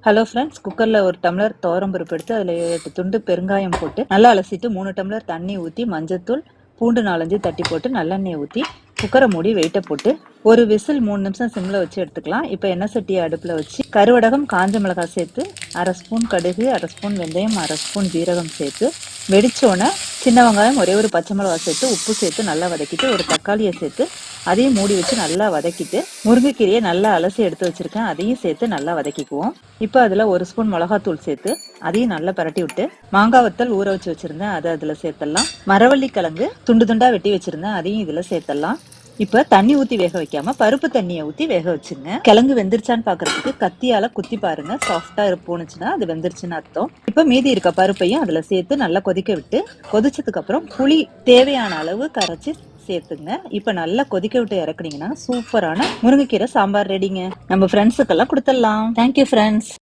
Hello friends, குக்கர்ல ஒரு tumbler துவரம்பருப்பு எடுத்து அதில் 8 துண்டு பெருங்காயம் போட்டு நல்லா அலசிட்டு 3 டம்ளர் தண்ணி ஊற்றி மஞ்சத்தூள் பூண்டு 4-5 தட்டி போட்டு நல்லெண்ணெய் ஊற்றி குக்கரை மூடி வெயிட்டை போட்டு ஒரு விசில் 3 நிமிஷம் சிம்மில் வச்சு எடுத்துக்கலாம். இப்போ எண்ணெய் சட்டியை அடுப்பில் வச்சு கருவடகம், காஞ்ச மிளகாய் சேர்த்து 1/2 ஸ்பூன் கடுகு, 1/2 ஸ்பூன் வெந்தயம், 1/2 ஸ்பூன் ஜீரகம் சேர்த்து வெடிச்சோன்னே சின்ன வெங்காயம், ஒரே ஒரு பச்சை மிளகாய் சேர்த்து உப்பு சேர்த்து நல்லா வதக்கிட்டு ஒரு தக்காளியை சேர்த்து அதையும் மூடி வச்சு நல்லா வதக்கிட்டு முருங்கைக்கீரையை நல்லா அலசி எடுத்து வச்சிருக்கேன், அதையும் சேர்த்து நல்லா வதக்கிக்குவோம். இப்போ அதில் 1 ஸ்பூன் மிளகாத்தூள் சேர்த்து அதையும் நல்லா பரட்டி விட்டு மாங்காய் வத்தல் ஊற வச்சு வச்சிருந்தேன், அதை அதில் சேர்த்தலாம். மரவள்ளி கிழங்கு துண்டு துண்டா வெட்டி வச்சிருந்தேன், அதையும் இதில் சேர்த்தலாம். இப்ப தண்ணி ஊத்தி வேக வைக்காம பருப்பு தண்ணியை ஊத்தி வேக வச்சுங்க. கிழங்கு வெந்துருச்சான்னு பாக்குறதுக்கு கத்தியால குத்தி பாருங்க, சாஃப்டா போனுச்சுன்னா அது வெந்துருச்சுன்னு அர்த்தம். இப்ப மீதி இருக்க பருப்பையும் அதுல சேர்த்து நல்லா கொதிக்க விட்டு கொதிச்சதுக்கு அப்புறம் புளி தேவையான அளவு கரைச்சி சேர்த்துங்க. இப்ப நல்லா கொதிக்க விட்டு இறக்குனீங்கன்னா சூப்பரான முருங்கைக்கீரை சாம்பார் ரெடிங்க. நம்ம ஃப்ரெண்ட்ஸுக்கெல்லாம் கொடுத்துடலாம். Thank you friends.